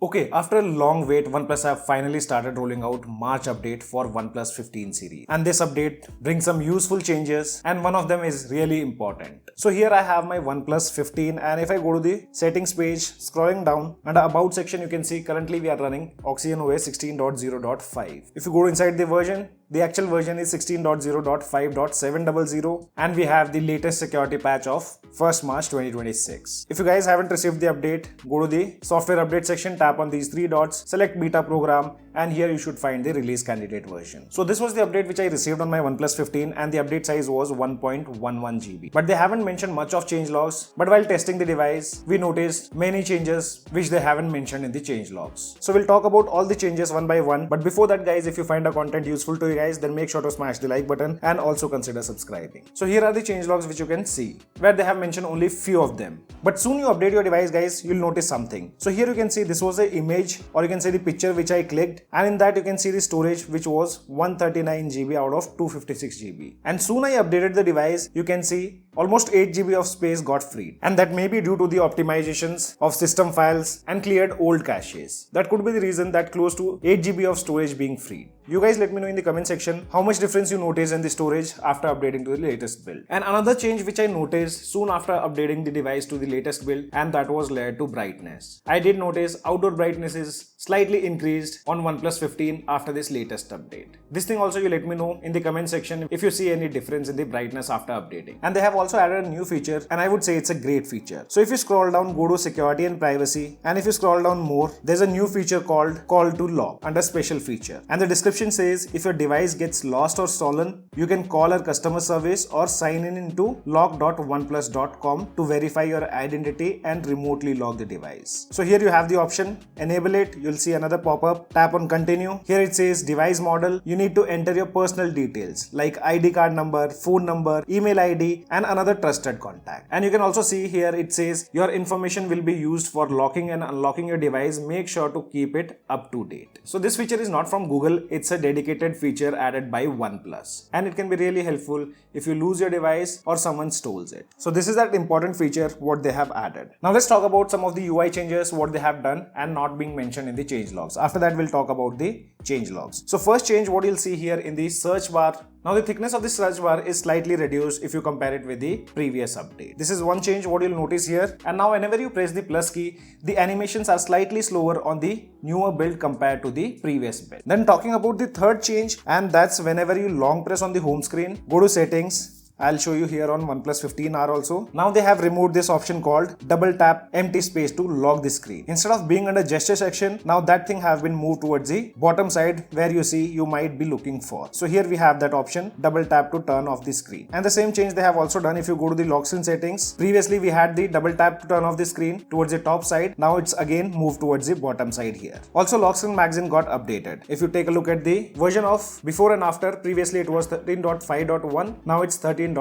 Okay, after a long wait, OnePlus have finally started rolling out March update for OnePlus 15 series. And this update brings some useful changes and one of them is really important. So here I have my OnePlus 15 and if I go to the settings page, scrolling down under about section you can see currently we are running OxygenOS 16.0.5. If you go inside the version, the actual version is 16.0.5.700 and we have the latest security patch of 1st March 2026. If you guys haven't received the update, go to the software update section, tap on these three dots, select beta program and here you should find the release candidate version. So this was the update which I received on my OnePlus 15 and the update size was 1.11 GB. But they haven't mentioned much of changelogs, but while testing the device, we noticed many changes which they haven't mentioned in the changelogs. So we'll talk about all the changes one by one, but before that guys, if you find the content useful to you guys, then make sure to smash the like button and also consider subscribing. So here are the changelogs which you can see, where they have mentioned only few of them. But soon you update your device guys, you'll notice something. So here you can see this was the image or you can say the picture which I clicked, and in that you can see the storage which was 139 GB out of 256 GB. And soon I updated the device, you can see almost 8 GB of space got freed, and that may be due to the optimizations of system files and cleared old caches. That could be the reason that close to 8 GB of storage being freed. You guys let me know in the comment section how much difference you notice in the storage after updating to the latest build. And another change which I noticed soon after updating the device to the latest build, and that was related to brightness. I did notice outdoor brightness is slightly increased on OnePlus 15 after this latest update. This thing also you let me know in the comment section if you see any difference in the brightness after updating. And they have also added a new feature and I would say it's a great feature. So if you scroll down, go to security and privacy, and if you scroll down more, there's a new feature called call to log under special feature. And the description says if your device gets lost or stolen, you can call our customer service or sign in into log.oneplus.com to verify your identity and remotely log the device. So here you have the option, enable it, you'll see another pop-up, tap on continue. Here it says device model, you need to enter your personal details like ID card number, phone number, email ID and another trusted contact. And you can also see here it says your information will be used for locking and unlocking your device, make sure to keep it up to date. So this feature is not from Google, it's a dedicated feature added by OnePlus and it can be really helpful if you lose your device or someone steals it. So this is that important feature what they have added. Now let's talk about some of the UI changes what they have done and not being mentioned in the changelogs. After that we'll talk about the changelogs. So first change what you'll see here in the search bar. Now the thickness of the search bar is slightly reduced if you compare it with the previous update. This is one change what you'll notice here. And now whenever you press the plus key, the animations are slightly slower on the newer build compared to the previous build. Then talking about the third change, and that's whenever you long press on the home screen, go to settings. I'll show you here on OnePlus 15R also. Now they have removed this option called double tap empty space to lock the screen. Instead of being under gesture section, now that thing have been moved towards the bottom side where you see you might be looking for. So here we have that option, double tap to turn off the screen. And the same change they have also done if you go to the lock screen settings. Previously we had the double tap to turn off the screen towards the top side. Now it's again moved towards the bottom side here. Also lock screen magazine got updated. If you take a look at the version of before and after, previously it was 13.5.1, now it's 13.6.1.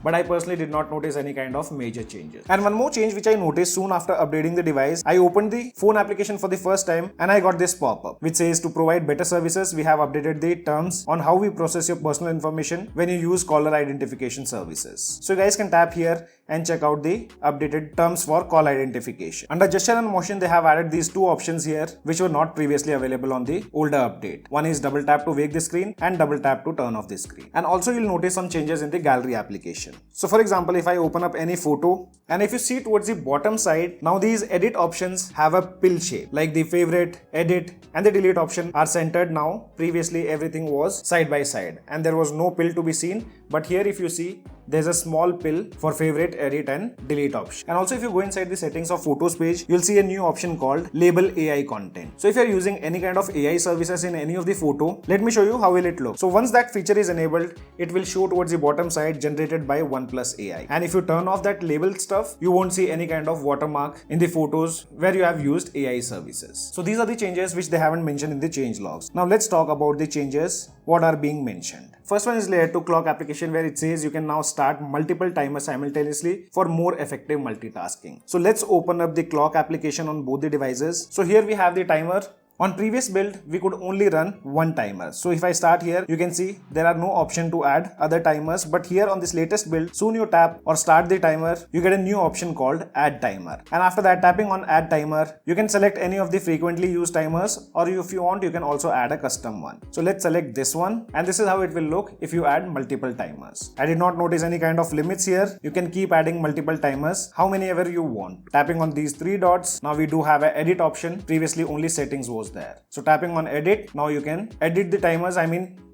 But I personally did not notice any kind of major changes. And one more change which I noticed soon after updating the device, I opened the phone application for the first time and I got this pop-up which says to provide better services, we have updated the terms on how we process your personal information when you use caller identification services. So you guys can tap here and check out the updated terms for call identification. Under gesture and motion, they have added these two options here which were not previously available on the older update. One is double tap to wake the screen and double tap to turn off the screen. And also you'll notice some changes in the gallery application. So for example, if I open up any photo and if you see towards the bottom side, now these edit options have a pill shape like the favorite, edit and the delete option are centered now. Previously everything was side by side and there was no pill to be seen, but here if you see there's a small pill for favorite, edit and delete option. And also if you go inside the settings of photos page, you'll see a new option called label AI content. So if you're using any kind of AI services in any of the photo, let me show you how will it look. So once that feature is enabled, it will show towards the bottom side generated by OnePlus AI. And if you turn off that label stuff, you won't see any kind of watermark in the photos where you have used AI services. So these are the changes which they haven't mentioned in the changelogs. Now let's talk about the changes what are being mentioned. First one is related to clock application where it says you can now start multiple timers simultaneously for more effective multitasking. So let's open up the clock application on both the devices. So here we have the timer On previous build, we could only run one timer. So if I start here, you can see there are no option to add other timers, but here on this latest build, soon you tap or start the timer, you get a new option called add timer. And after that, tapping on add timer, you can select any of the frequently used timers, or if you want, you can also add a custom one. So let's select this one, and this is how it will look if you add multiple timers. I did not notice any kind of limits here. You can keep adding multiple timers, how many ever you want. Tapping on these three dots, now we do have an edit option. Previously only settings was there. So tapping on edit, now you can edit the timers,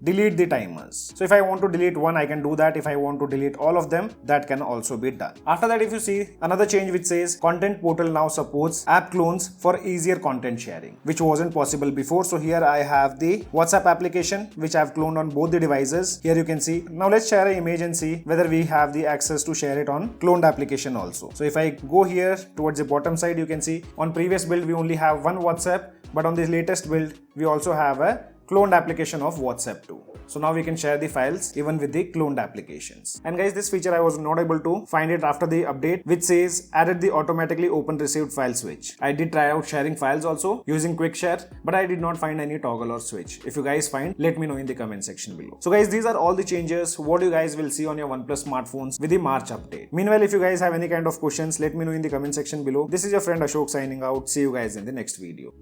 delete the timers. So if I want to delete one, I can do that. If I want to delete all of them, that can also be done. After that, if you see another change which says content portal now supports app clones for easier content sharing, which wasn't possible before. So here I have the WhatsApp application, which I've cloned on both the devices. Here you can see. Now let's share an image and see whether we have the access to share it on cloned application also. So if I go here towards the bottom side, you can see on previous build, we only have one WhatsApp, but on this latest build, we also have a cloned application of WhatsApp too. So now we can share the files even with the cloned applications. And guys, this feature I was not able to find it after the update, which says added the automatically open received file switch. I did try out sharing files also using quick share, but I did not find any toggle or switch. If you guys find, let me know in the comment section below. So guys, these are all the changes what you guys will see on your OnePlus smartphones with the March update. Meanwhile, if you guys have any kind of questions, let me know in the comment section below. This is your friend Ashok signing out. See you guys in the next video.